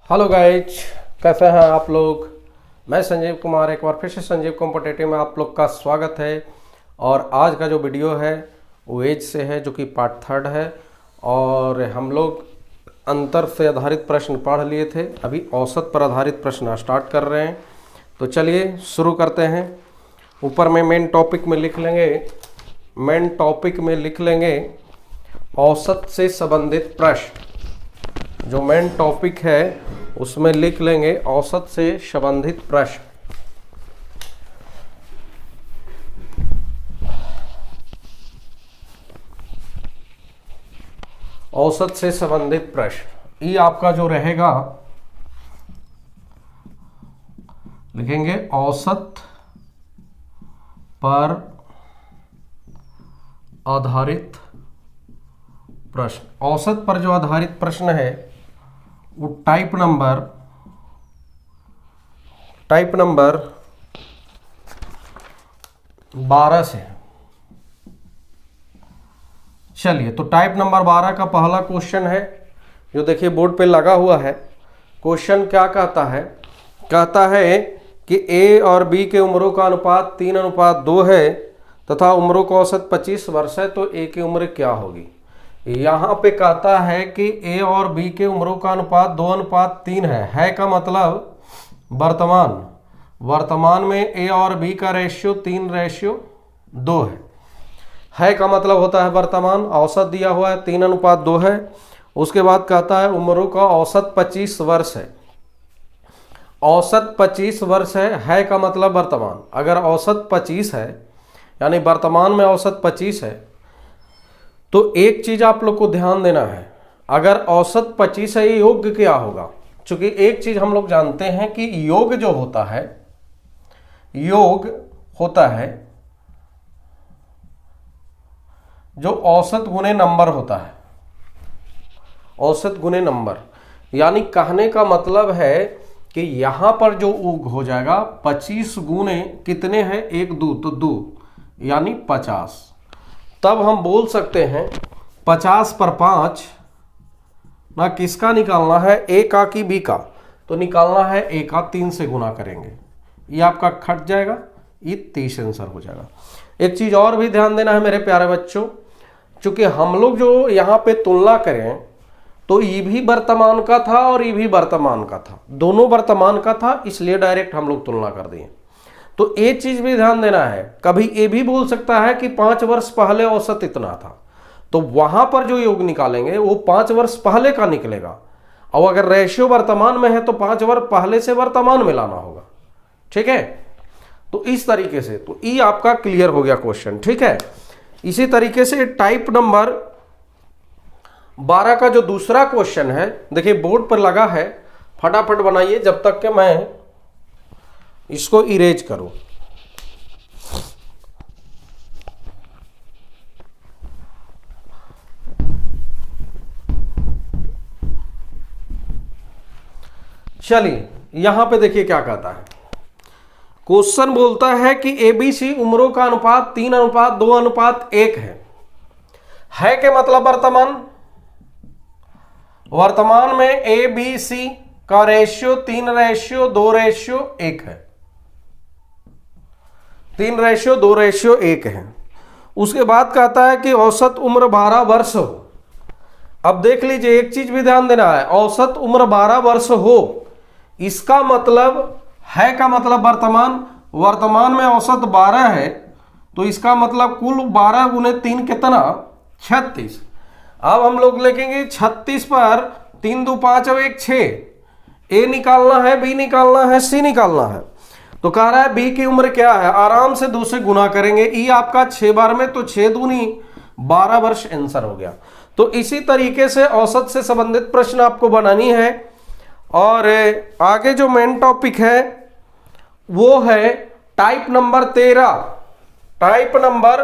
Hello guys, कैसे हैं आप लोग। मैं संजीव कुमार एक बार फिर से संजीव कॉम्पिटिटिव में आप लोग का स्वागत है। और आज का जो वीडियो है वो एज से है, जो कि पार्ट 3 है। और हम लोग अंतर से आधारित प्रश्न पढ़ लिए थे, अभी औसत पर आधारित प्रश्न स्टार्ट कर रहे हैं। तो चलिए शुरू करते हैं। ऊपर में मेन टॉपिक में लिख लेंगे औसत से संबंधित प्रश्न। जो मेन टॉपिक है उसमें लिख लेंगे औसत से संबंधित प्रश्न। औसत से संबंधित प्रश्न ये आपका जो रहेगा, लिखेंगे औसत पर आधारित प्रश्न। औसत पर जो आधारित प्रश्न है वो टाइप नंबर 12 से। चलिए, तो टाइप नंबर 12 का पहला क्वेश्चन है, जो देखिए बोर्ड पे लगा हुआ है। क्वेश्चन क्या कहता है? कहता है कि ए और बी के उम्रों का अनुपात 3:2 है तथा उम्रों का औसत 25 वर्ष है, तो ए की उम्र क्या होगी। यहाँ पे कहता है कि ए और बी के उम्रों का अनुपात 2:3 है का मतलब वर्तमान में ए और बी का रेशियो 3:2 है का मतलब होता है वर्तमान। औसत दिया हुआ है 3:2 है। उसके बाद कहता है उम्रों का औसत 25 वर्ष है। औसत 25 वर्ष है का मतलब वर्तमान। अगर औसत 25 है यानी वर्तमान में औसत 25 है, तो एक चीज आप लोग को ध्यान देना है, अगर औसत 25 है, ये योग क्या होगा। क्योंकि एक चीज हम लोग जानते हैं कि योग जो होता है, जो औसत गुने नंबर होता है। औसत गुने नंबर यानी कहने का मतलब है कि यहां पर जो योग हो जाएगा 25 गुने कितने हैं, 1 2, तो 2 यानी 50। तब हम बोल सकते हैं 50 पर 5 ना किसका निकालना है, ए का कि बी का। तो निकालना है ए का, 3 से गुना करेंगे, ये आपका खट जाएगा, ये 30 आंसर हो जाएगा। एक चीज और भी ध्यान देना है मेरे प्यारे बच्चों, चूंकि हम लोग जो यहाँ पे तुलना करें तो ये भी वर्तमान का था और ये भी वर्तमान का था, दोनों वर्तमान का था, इसलिए डायरेक्ट हम लोग तुलना कर दिए। तो एक चीज भी ध्यान देना है, कभी ये भी बोल सकता है कि 5 वर्ष पहले औसत इतना था, तो वहां पर जो योग निकालेंगे वो 5 वर्ष पहले का निकलेगा। और अगर रेशियो वर्तमान में है तो 5 वर्ष पहले से वर्तमान में लाना होगा। ठीक है, तो इस तरीके से तो ये आपका क्लियर हो गया क्वेश्चन। ठीक है, इसी तरीके से टाइप नंबर 12 का जो दूसरा क्वेश्चन है, देखिए बोर्ड पर लगा है, फटाफट बनाइए जब तक कि मैं इसको इरेज करूं। चलिए, यहां पे देखिए क्या कहता है। क्वेश्चन बोलता है कि एबीसी उम्रों का अनुपात 3:2:1 है के मतलब वर्तमान में ए बी सी का रेशियो 3:2:1 है। 3:2:1 है। उसके बाद कहता है कि औसत उम्र 12 वर्ष हो। अब देख लीजिए, एक चीज भी ध्यान देना है, औसत उम्र 12 वर्ष हो, इसका मतलब है का मतलब वर्तमान में औसत 12 है, तो इसका मतलब कुल 12 गुने 3 कितना, 36। अब हम लोग लिखेंगे 36 पर 3 2 5 और 1 6। ए निकालना है, बी निकालना है, सी निकालना है। तो कह रहा है बी की उम्र क्या है, आराम से 2 से गुना करेंगे, ई आपका 6 बार में, तो 6 दूनी 12 वर्ष आंसर हो गया। तो इसी तरीके से औसत से संबंधित प्रश्न आपको बनानी है। और आगे जो मेन टॉपिक है वो है टाइप नंबर 13। टाइप नंबर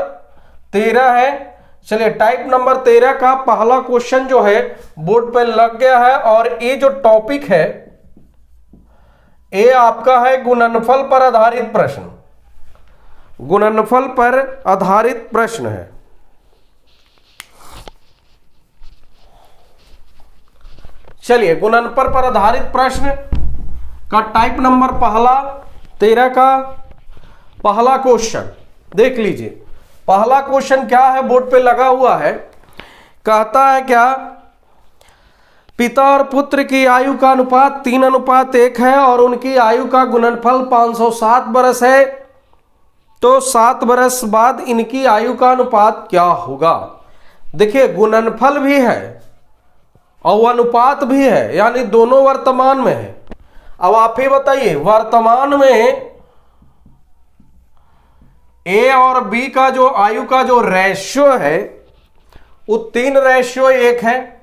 13 है। चलिए, टाइप नंबर 13 का पहला क्वेश्चन जो है बोर्ड पे लग गया है। और ये जो टॉपिक है ये आपका है गुणनफल पर आधारित प्रश्न। गुणनफल पर आधारित प्रश्न है। चलिए गुणनफल पर आधारित प्रश्न का टाइप नंबर पहला 13 का पहला क्वेश्चन देख लीजिए। पहला क्वेश्चन क्या है, बोर्ड पे लगा हुआ है। कहता है क्या, पिता और पुत्र की आयु का अनुपात 3:1 है और उनकी आयु का गुणनफल 507 वर्ष है, तो 7 वर्ष बाद इनकी आयु का अनुपात क्या होगा। देखिए गुणनफल भी है और अनुपात भी है, यानी दोनों वर्तमान में है। अब आप ही बताइए, वर्तमान में ए और बी का जो आयु का जो रेशियो है वो 3:1 है,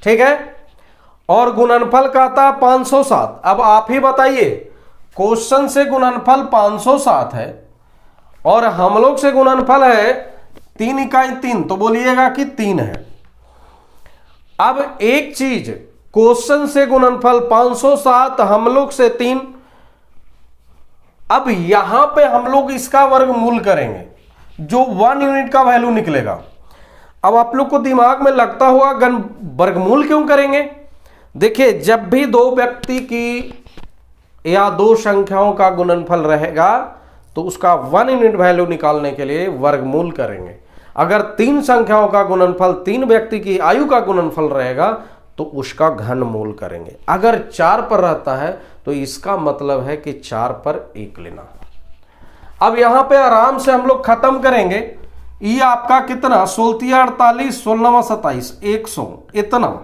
ठीक है, और गुणनफल कहता है 507। अब आप ही बताइए, क्वेश्चन से गुणनफल 507 है और हम लोग से गुणनफल है 3 इकाई 3, तो बोलिएगा कि 3 है। अब एक चीज, क्वेश्चन से गुणनफल 507, हम लोग से 3। अब यहां पे हम लोग इसका वर्गमूल करेंगे, जो 1 यूनिट का वैल्यू निकलेगा। अब आप लोग को दिमाग में लगता हुआ वर्गमूल क्यों करेंगे। देखिए जब भी दो व्यक्ति की या दो संख्याओं का गुणनफल रहेगा तो उसका 1 यूनिट वैल्यू निकालने के लिए वर्गमूल करेंगे। अगर 3 संख्याओं का गुणनफल, 3 व्यक्ति की आयु का गुणनफल रहेगा तो उसका घनमूल करेंगे। अगर 4 पर रहता है तो इसका मतलब है कि 4 पर 1 लेना। अब यहां पे आराम से हम लोग खत्म करेंगे। ये आपका कितना, 16 48, 16 27, 100, इतना,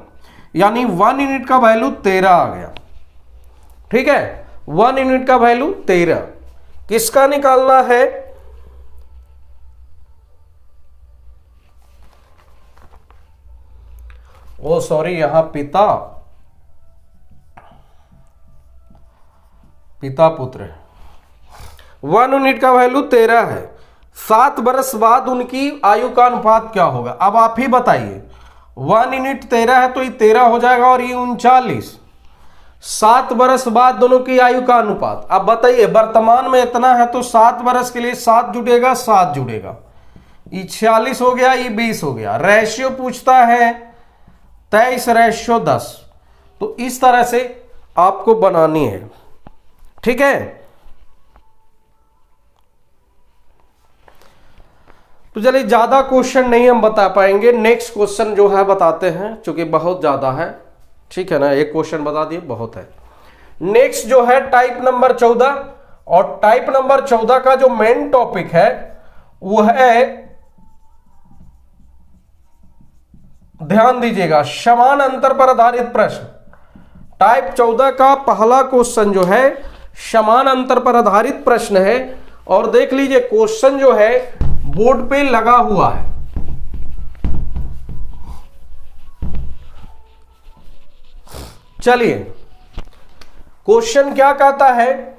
यानी 1 यूनिट का वैल्यू 13 आ गया। ठीक है, 1 यूनिट का वैल्यू 13। किसका निकालना है, ओ सॉरी, यहां पिता पुत्र 1 यूनिट का वैल्यू 13 है। 7 वर्ष बाद उनकी आयु का अनुपात क्या होगा। अब आप ही बताइए, 1 यूनिट 13 है तो ये 13 हो जाएगा और ये 39। 7 वर्ष बाद दोनों की आयु का अनुपात। अब बताइए, वर्तमान में इतना है तो 7 वर्ष के लिए 7 जुड़ेगा, 7 जुड़ेगा, ये 46 हो गया, ये 20 हो गया। रेशियो पूछता है 23:10। तो इस तरह से आपको बनानी है, ठीक है। तो चलिए, ज्यादा क्वेश्चन नहीं हम बता पाएंगे, नेक्स्ट क्वेश्चन जो है बताते हैं, क्योंकि बहुत ज्यादा है, ठीक है ना। एक क्वेश्चन बता दिए, बहुत है। नेक्स्ट जो है टाइप नंबर 14, और टाइप नंबर 14 का जो मेन टॉपिक है वो है, ध्यान दीजिएगा, समान अंतर पर आधारित प्रश्न। टाइप 14 का पहला क्वेश्चन जो है समान अंतर पर आधारित प्रश्न है। और देख लीजिए, क्वेश्चन जो है बोर्ड पे लगा हुआ है। चलिए, क्वेश्चन क्या कहता है,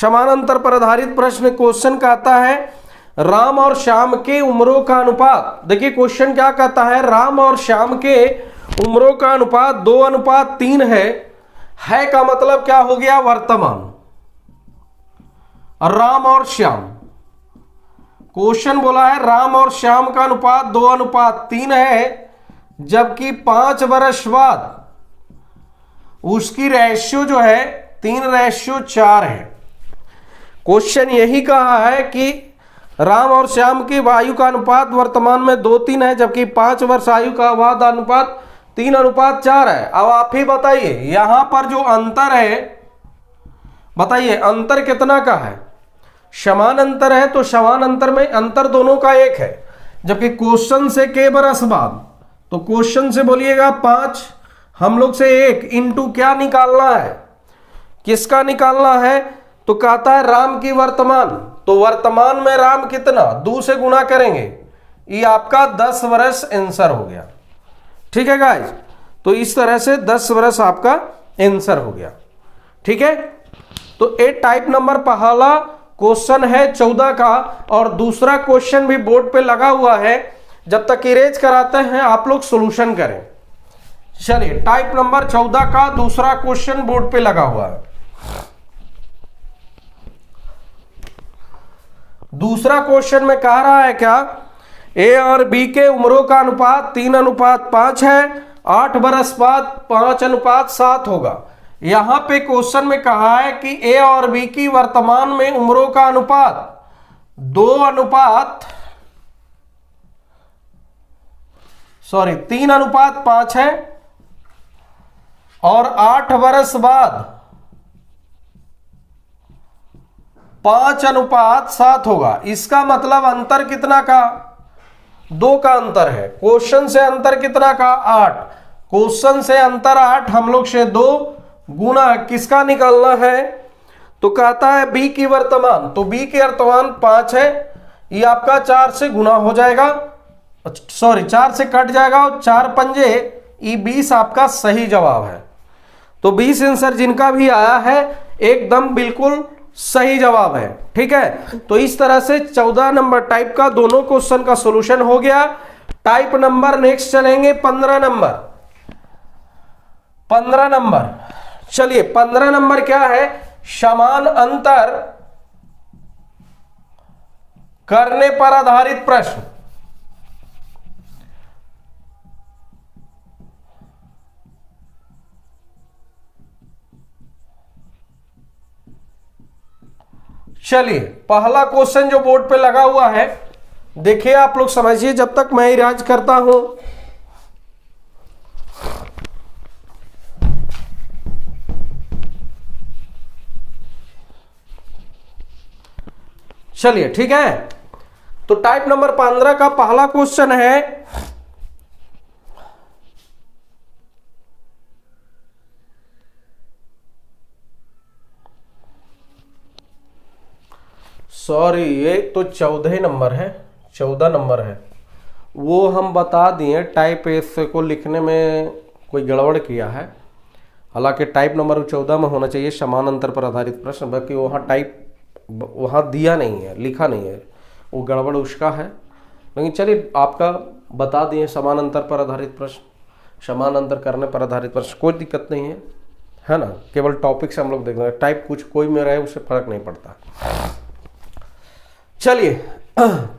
समान अंतर पर आधारित प्रश्न। क्वेश्चन कहता है राम और श्याम के उम्रों का अनुपात। देखिए क्वेश्चन क्या कहता है, राम और श्याम के उम्रों का अनुपात 2:3 है का मतलब क्या हो गया, वर्तमान। राम और श्याम, क्वेश्चन बोला है राम और श्याम का अनुपात 2:3 है, जबकि 5 वर्ष बाद उसकी रेशियो जो है 3:4 है। क्वेश्चन यही कहा है कि राम और श्याम की आयु का अनुपात वर्तमान में 2:3 है, जबकि 5 वर्ष आयु का बाद अनुपात 3:4 है। अब आप ही बताइए, यहां पर जो अंतर है, बताइए अंतर कितना का है। समान अंतर है तो समान अंतर में अंतर दोनों का 1 है, जबकि क्वेश्चन से के बरस बाद, तो क्वेश्चन से बोलिएगा 5, हम लोग से 1 इंटू क्या निकालना है, किसका निकालना है, तो कहता है राम की वर्तमान। तो वर्तमान में राम कितना, 2 से गुणा करेंगे, ये आपका 10 वर्ष आंसर हो गया। ठीक है गाइस, तो इस तरह से 10 वर्ष आपका आंसर हो गया। ठीक है, तो ए टाइप नंबर पहला क्वेश्चन है 14 का, और दूसरा क्वेश्चन भी बोर्ड पे लगा हुआ है। जब तक इरेज कराते हैं आप लोग सॉल्यूशन करें। चलिए, टाइप नंबर 14 का दूसरा क्वेश्चन बोर्ड पे लगा हुआ है। दूसरा क्वेश्चन में कह रहा है क्या, ए और बी के उम्रों का अनुपात 3:5 है, 8 बरस बाद 5:7 होगा। यहां पे क्वेश्चन में कहा है कि ए और बी की वर्तमान में उम्रों का अनुपात 3:5 है और 8 बरस बाद 5:7 होगा। इसका मतलब अंतर कितना का? 2 का अंतर है। क्वेश्चन से अंतर कितना का? 8। क्वेश्चन से अंतर 8, हम लोग से 2 गुना किसका निकालना है? तो कहता है बी की वर्तमान, तो बी की वर्तमान 5 है, ये आपका 4 से गुना हो जाएगा, 4 से कट जाएगा और 4 पंजे, ये 20 आपका सही जवाब है। तो 20 आंसर जिनका भी आया है एकदम बिल्कुल सही जवाब है। ठीक है, तो इस तरह से 14 नंबर टाइप का दोनों क्वेश्चन का सॉल्यूशन हो गया। टाइप नंबर नेक्स्ट चलेंगे 15 नंबर। 15 नंबर, चलिए 15 नंबर क्या है? समान अंतर करने पर आधारित प्रश्न। चलिए पहला क्वेश्चन जो बोर्ड पे लगा हुआ है, देखिए आप लोग समझिए जब तक मैं इराज करता हूं। चलिए ठीक है, तो टाइप नंबर 15 का पहला क्वेश्चन है, सॉरी ये तो 14 नंबर है, 14 नंबर है, वो हम बता दिए। टाइप एस को लिखने में कोई गड़बड़ किया है, हालांकि टाइप नंबर 14 में होना चाहिए समान अंतर पर आधारित प्रश्न, बाकी वहाँ टाइप वहाँ दिया नहीं है, लिखा नहीं है, वो गड़बड़ उसका है। लेकिन चलिए आपका बता दिए समान अंतर पर आधारित प्रश्न, समान अंतर करने पर आधारित प्रश्न, कोई दिक्कत नहीं है ना। केवल टॉपिक से हम लोग देख रहे हैं, टाइप कुछ कोई में रहे उससे फर्क नहीं पड़ता। चलिए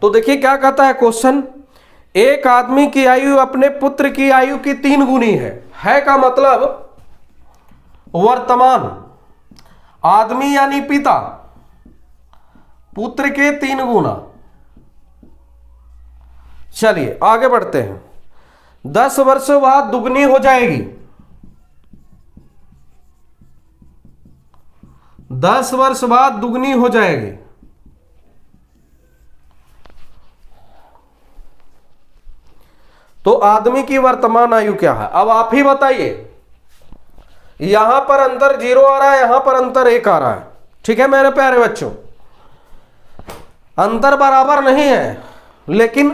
तो देखिए क्या कहता है क्वेश्चन, एक आदमी की आयु अपने पुत्र की आयु की 3 गुनी है का मतलब वर्तमान आदमी यानी पिता पुत्र के 3 गुना। चलिए आगे बढ़ते हैं। 10 वर्ष बाद दुगनी हो जाएगी, 10 वर्ष बाद दुगनी हो जाएगी। तो आदमी की वर्तमान आयु क्या है? अब आप ही बताइए, यहां पर अंतर 0 आ रहा है, यहां पर अंतर 1 आ रहा है। ठीक है मेरे प्यारे बच्चों, अंतर बराबर नहीं है, लेकिन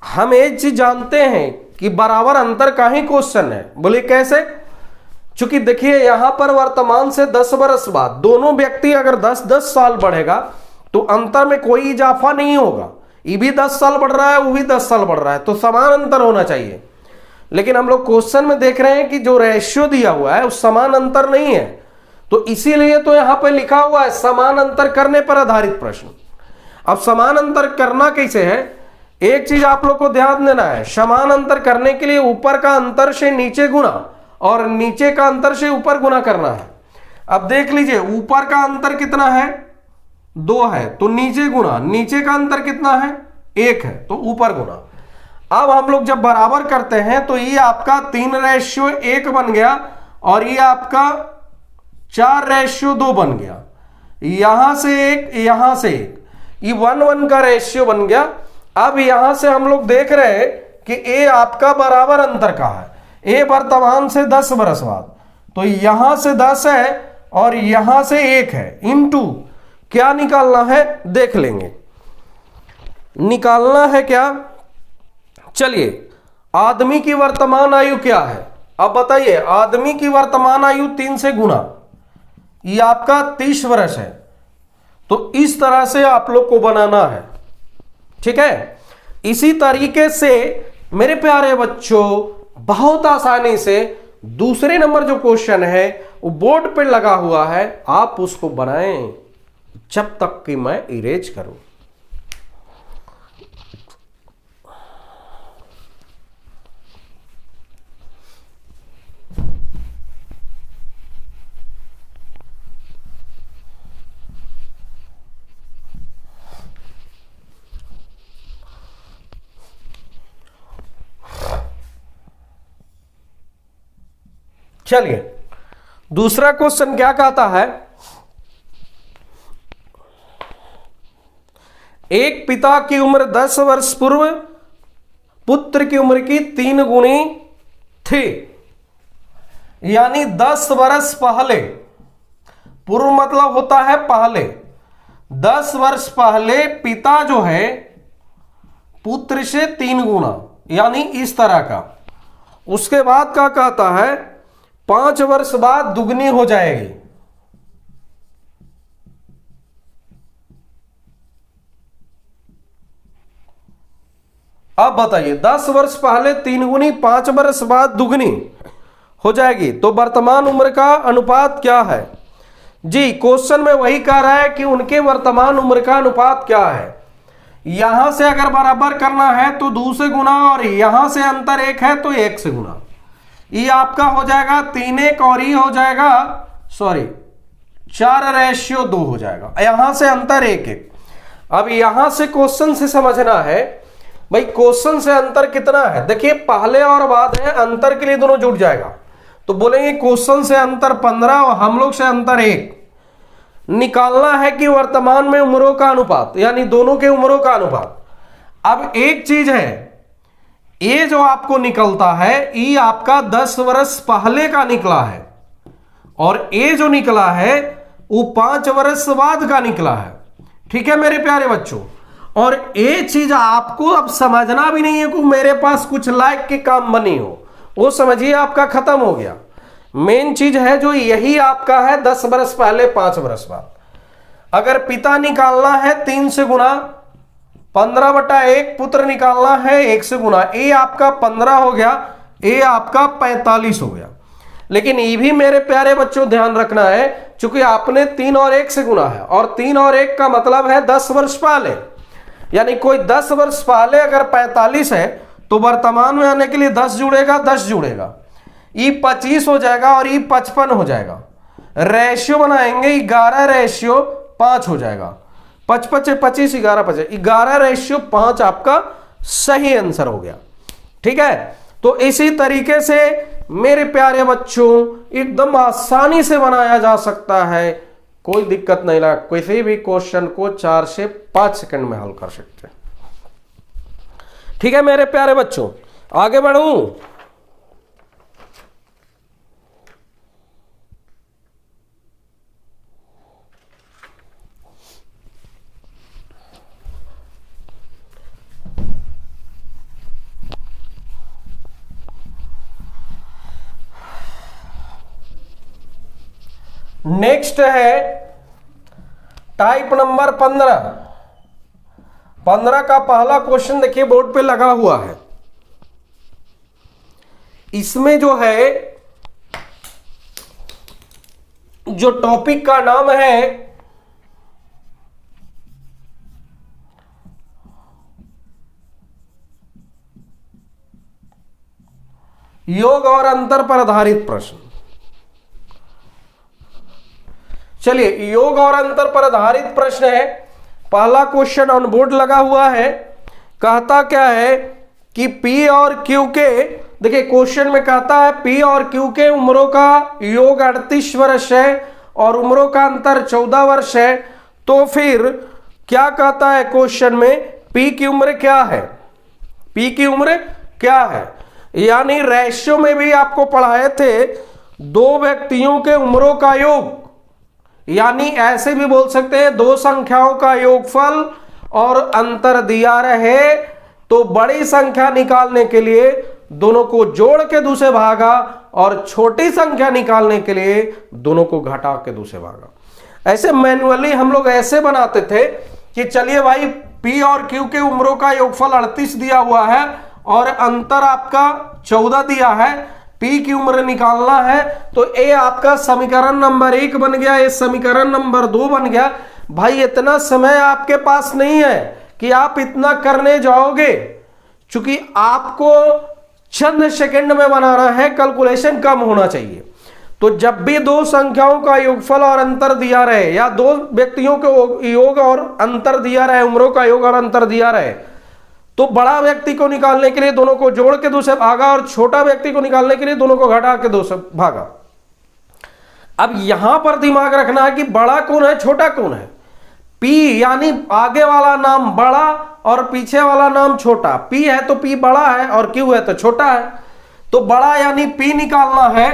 हम एक चीज जानते हैं कि बराबर अंतर का ही क्वेश्चन है। बोले कैसे? चूंकि देखिए यहां पर वर्तमान से 10 वर्ष बाद दोनों व्यक्ति अगर 10-10 साल बढ़ेगा तो अंतर में कोई इजाफा नहीं होगा, ये भी 10 साल बढ़ रहा है, वो भी 10 साल बढ़ रहा है, तो समान अंतर होना चाहिए। लेकिन हम लोग क्वेश्चन में देख रहे हैं कि जो रेशियो दिया हुआ है उस समान अंतर नहीं है, तो इसीलिए तो यहां पे लिखा हुआ है समान अंतर करने पर आधारित प्रश्न। अब समान अंतर करना कैसे है? एक चीज आप लोग को ध्यान देना है, समान अंतर करने के लिए ऊपर का अंतर से नीचे गुना और नीचे का अंतर से ऊपर गुना करना है। अब देख लीजिए ऊपर का अंतर कितना है? 2 है, तो नीचे गुना, नीचे का अंतर कितना है? 1 है, तो ऊपर गुना। अब हम लोग जब बराबर करते हैं तो ये आपका 3:1 बन गया और ये आपका 4:2 बन गया। यहां से 1, यहां से 1, ये 1:1 का रेशियो बन गया। अब यहां से हम लोग देख रहे हैं कि ए आपका बराबर अंतर का है, ए वर्तमान से 10 बरस बाद, तो यहां से 10 है और यहां से 1 है, इनटू क्या निकालना है देख लेंगे। निकालना है क्या? चलिए आदमी की वर्तमान आयु क्या है? अब बताइए, आदमी की वर्तमान आयु 3 से गुना, ये आपका 30 वर्ष है। तो इस तरह से आप लोग को बनाना है, ठीक है। इसी तरीके से मेरे प्यारे बच्चों बहुत आसानी से दूसरे नंबर जो क्वेश्चन है वो बोर्ड पे लगा हुआ है, आप उसको बनाएं जब तक कि मैं इरेज करूं। चलिए दूसरा क्वेश्चन क्या कहता है, एक पिता की उम्र 10 वर्ष पूर्व पुत्र की उम्र की 3 गुनी थी, यानी 10 वर्ष पहले, पूर्व मतलब होता है पहले, 10 वर्ष पहले पिता जो है पुत्र से 3 गुना, यानी इस तरह का। उसके बाद क्या कहता है 5 वर्ष बाद दुगनी हो जाएगी। अब बताइए 10 वर्ष पहले 3 गुनी, 5 वर्ष बाद दुगनी हो जाएगी, तो वर्तमान उम्र का अनुपात क्या है? जी क्वेश्चन में वही कह रहा है कि उनके वर्तमान उम्र का अनुपात क्या है। यहां से अगर बराबर करना है तो 2 से गुना, और यहां से अंतर 1 है तो 1 से गुना। ये आपका हो जाएगा 3:1 और ये हो जाएगा 4:2 हो जाएगा। यहां से अंतर 1:1। अब यहां से क्वेश्चन से समझना है भाई क्वेश्चन से अंतर कितना है। देखिए पहले और बाद है, अंतर के लिए दोनों जुड़ जाएगा, तो बोलेंगे क्वेश्चन से अंतर 15 और हम लोग से अंतर 1। निकालना है कि वर्तमान में उम्रों का अनुपात, यानी दोनों के उम्रों का अनुपात। अब एक चीज है, ये जो आपको निकलता है ये आपका 10 वर्ष पहले का निकला है, और ये जो निकला है वो 5 वर्ष बाद का निकला है। ठीक है मेरे प्यारे बच्चों, और ये चीज आपको अब समझना भी नहीं है कि मेरे पास कुछ लायक के काम बनी हो, वो समझिए आपका खत्म हो गया। मेन चीज है जो यही आपका है 10 वर्ष पहले 5 वर्ष बाद। अगर पिता निकालना है 3 से गुना, 15/1, पुत्र निकालना है 1 से गुना, ये आपका 15 हो गया, ये आपका 45 हो गया। लेकिन ये भी मेरे प्यारे बच्चों ध्यान रखना है, चूंकि आपने 3 और 1 से गुना है, और 3 और 1 का मतलब है 10 वर्ष पहले, यानी कोई 10 वर्ष पहले अगर 45 है तो वर्तमान में आने के लिए 10 जुड़ेगा, 10 जुड़ेगा, ये 25 हो जाएगा और ये 55 हो जाएगा। रेशियो बनाएंगे 11:5 हो जाएगा। 55 25 11 50, 11:5 आपका सही आंसर हो गया। ठीक है, तो इसी तरीके से मेरे प्यारे बच्चों एकदम आसानी से बनाया जा सकता है, कोई दिक्कत नहीं लगा। किसी भी क्वेश्चन को 4 से 5 सेकंड में हल कर सकते हैं। ठीक है मेरे प्यारे बच्चों, आगे बढ़ूं। नेक्स्ट है टाइप नंबर 15 का पहला क्वेश्चन देखिए बोर्ड पे लगा हुआ है। इसमें जो है जो टॉपिक का नाम है योग और अंतर पर आधारित प्रश्न। चलिए योग और अंतर पर आधारित प्रश्न है। पहला क्वेश्चन ऑन बोर्ड लगा हुआ है। कहता क्या है कि P और Q के, देखिए क्वेश्चन में कहता है P और Q के उम्रों का योग 38 वर्ष है और उम्रों का अंतर 14 वर्ष है। तो फिर क्या कहता है क्वेश्चन में, P की उम्र क्या है? P की उम्र क्या है? यानी रेशियो में भी आपको पढ़ाए थे, दो व्यक्तियों के उम्रों का योग, यानी ऐसे भी बोल सकते हैं दो संख्याओं का योगफल और अंतर दिया रहे तो बड़ी संख्या निकालने के लिए दोनों को जोड़ के दूसरे भागा, और छोटी संख्या निकालने के लिए दोनों को घटा के दूसरे भागा। ऐसे मैन्युअली हम लोग ऐसे बनाते थे कि चलिए भाई P और Q के उम्रों का योगफल 38 दिया हुआ है और अंतर आपका 14 दिया है, P की उम्र निकालना है, तो ये आपका समीकरण नंबर 1 बन गया, ये समीकरण नंबर 2 बन गया। भाई इतना समय आपके पास नहीं है कि आप इतना करने जाओगे, क्योंकि आपको चंद सेकंड में बनाना है, कैलकुलेशन कम होना चाहिए। तो जब भी दो संख्याओं का योगफल और अंतर दिया रहे, या दो व्यक्तियों के योग और अंतर दिया रहे, उम्रों का योग और अंतर दिया रहे, तो बड़ा व्यक्ति को निकालने के लिए दोनों को जोड़ के 2 से भागा और छोटा व्यक्ति को निकालने के लिए दोनों को घटा के 2 से भागा। अब यहां पर दिमाग रखना है कि बड़ा कौन है, छोटा कौन है। P यानी आगे वाला नाम बड़ा और पीछे वाला नाम छोटा। P है तो P बड़ा है और Q है तो छोटा है। तो बड़ा यानी P निकालना है,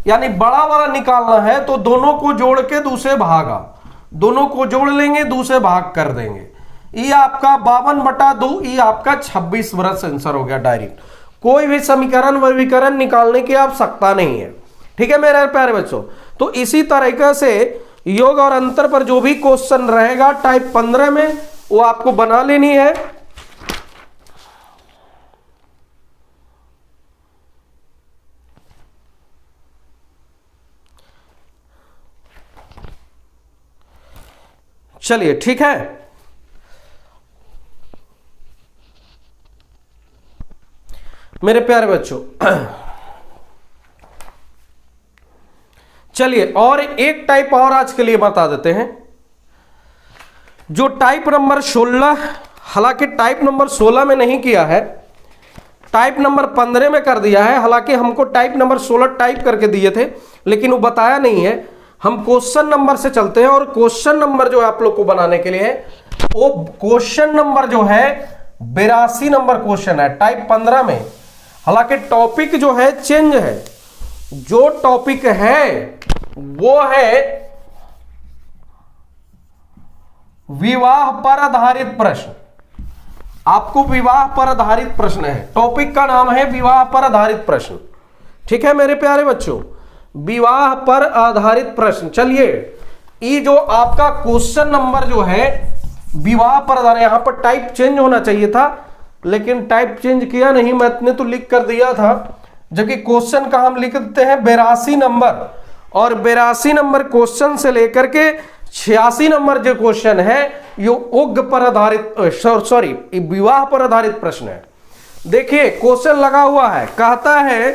यानी बड़ा वाला निकालना है, तो दोनों को जोड़ के 2 से भागा, दोनों को जोड़ लेंगे 2 से भाग कर देंगे। ये आपका 52/2, ये आपका 26 वर्ष आंसर हो गया डायरेक्ट। कोई भी समीकरण वर्गीकरण निकालने की आवश्यकता नहीं है। ठीक है मेरे प्यारे बच्चों। तो इसी तरीके से योग और अंतर पर जो भी क्वेश्चन रहेगा टाइप 15 में वो आपको बना लेनी है। चलिए ठीक है। मेरे प्यारे बच्चों चलिए और एक टाइप और आज के लिए बता देते हैं, जो टाइप नंबर 16, हालांकि टाइप नंबर 16 में नहीं किया है, टाइप नंबर 15 में कर दिया है। हालांकि हमको टाइप नंबर 16 टाइप करके दिए थे लेकिन वो बताया नहीं है। हम क्वेश्चन नंबर से चलते हैं और क्वेश्चन नंबर जो आप लोग को बनाने के लिए है वो क्वेश्चन नंबर जो है 82 नंबर क्वेश्चन है टाइप 15 में। हालांकि टॉपिक जो है चेंज है, जो टॉपिक है वो है विवाह पर आधारित प्रश्न। आपको विवाह पर आधारित प्रश्न है, टॉपिक का नाम है विवाह पर आधारित प्रश्न। ठीक है मेरे प्यारे बच्चों, विवाह पर आधारित प्रश्न। चलिए ये जो आपका क्वेश्चन नंबर जो है विवाह पर आधारित, यहां पर टाइप चेंज होना चाहिए था लेकिन टाइप चेंज किया नहीं, मैंने तो लिख कर दिया था। जबकि क्वेश्चन का हम लिख देते हैं 82 नंबर, और 82 नंबर क्वेश्चन से लेकर के 86 नंबर जो क्वेश्चन है ये उग पर आधारित, सॉरी विवाह पर आधारित प्रश्न है। देखिए क्वेश्चन लगा हुआ है, कहता है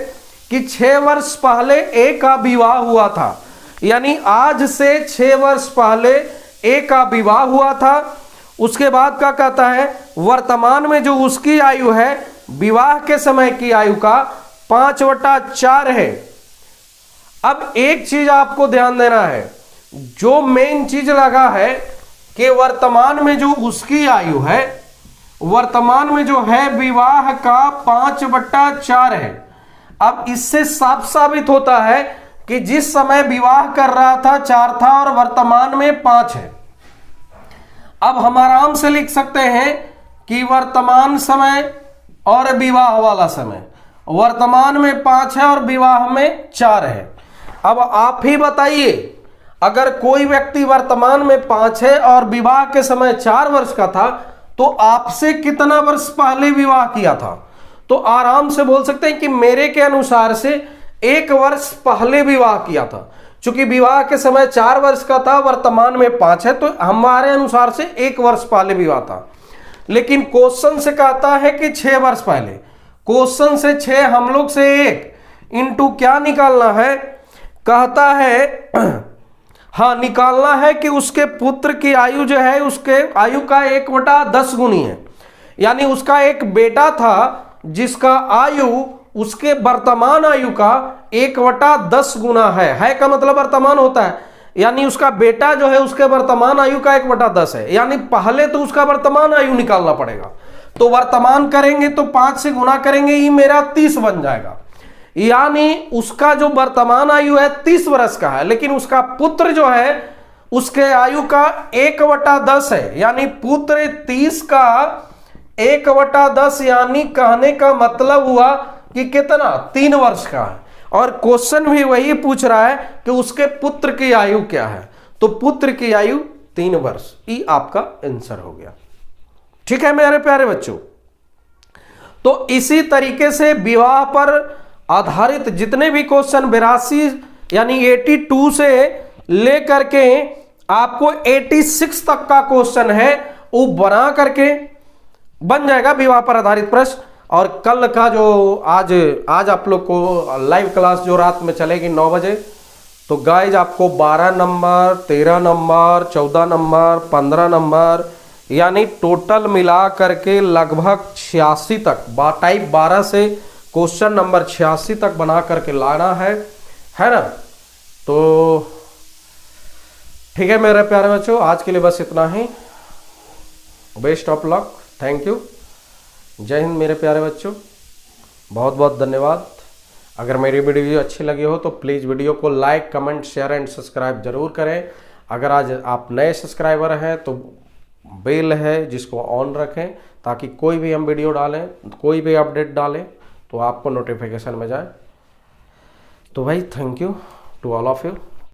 कि 6 वर्ष पहले ए का विवाह हुआ था, यानी आज से 6 वर्ष पहले ए का विवाह हुआ था। उसके बाद क्या कहता है, वर्तमान में जो उसकी आयु है विवाह के समय की आयु का 5/4 है। अब एक चीज आपको ध्यान देना है, जो मेन चीज लगा है कि वर्तमान में जो उसकी आयु है, वर्तमान में जो है विवाह का 5/4 है। अब इससे साफ साबित होता है कि जिस समय विवाह कर रहा था 4 था और वर्तमान में 5 है। अब हम आराम से लिख सकते हैं कि वर्तमान समय और विवाह वाला समय, वर्तमान में 5 है और विवाह में 4 है। अब आप ही बताइए, अगर कोई व्यक्ति वर्तमान में 5 है और विवाह के समय 4 वर्ष का था तो आपसे कितना वर्ष पहले विवाह किया था? तो आराम से बोल सकते हैं कि मेरे के अनुसार से 1 वर्ष पहले विवाह किया था। चूंकि विवाह के समय 4 वर्ष का था, वर्तमान में 5 है, तो हमारे अनुसार से 1 वर्ष पहले विवाह था। लेकिन क्वेश्चन से कहता है कि 6 वर्ष पहले। क्वेश्चन से 6 हम लोग से 1 इंटू क्या निकालना है, कहता है हाँ निकालना है कि उसके पुत्र की आयु जो है उसके आयु का 1/10 गुनी है। यानी उसका एक बेटा था जिसका आयु उसके वर्तमान आयु का 1/10 गुना है का मतलब वर्तमान होता है, यानी उसका बेटा जो है उसके वर्तमान आयु का 1/10 है। यानी पहले तो उसका वर्तमान आयु निकालना पड़ेगा, तो वर्तमान करेंगे तो 5 से गुना करेंगे, ये मेरा 30 बन जाएगा। यानी उसका जो वर्तमान आयु है 30 वर्ष का है, लेकिन उसका पुत्र जो है उसके आयु का 1/10 है। यानी पुत्र 30 का 1/10, यानी कहने का मतलब हुआ कि कितना, 3 वर्ष का है। और क्वेश्चन भी वही पूछ रहा है कि उसके पुत्र की आयु क्या है, तो पुत्र की आयु 3 वर्ष। ये आपका आंसर हो गया। ठीक है मेरे प्यारे बच्चों, तो इसी तरीके से विवाह पर आधारित जितने भी क्वेश्चन 82 यानी 82 से लेकर के आपको 86 तक का क्वेश्चन है वो बना करके बन जाएगा विवाह पर आधारित प्रश्न। और कल का जो आज आप लोग को लाइव क्लास जो रात में चलेगी 9 बजे, तो गाइज आपको 12 नंबर, 13 नंबर, 14 नंबर, 15 नंबर, यानी टोटल मिला करके लगभग 86 तक, टाइप 12 से क्वेश्चन नंबर 86 तक बना करके लाना है ना। तो ठीक है मेरे प्यारे बच्चों, आज के लिए बस इतना ही। Best of luck, thank you, जय हिंद मेरे प्यारे बच्चों, बहुत बहुत धन्यवाद। अगर मेरी वीडियो अच्छी लगी हो तो प्लीज़ वीडियो को like, comment, share and subscribe जरूर करें। अगर आज आप नए सब्सक्राइबर हैं तो बेल है जिसको ऑन रखें, ताकि कोई भी हम वीडियो डालें, कोई भी अपडेट डालें तो आपको नोटिफिकेशन में जाए। तो भाई thank you to all of you.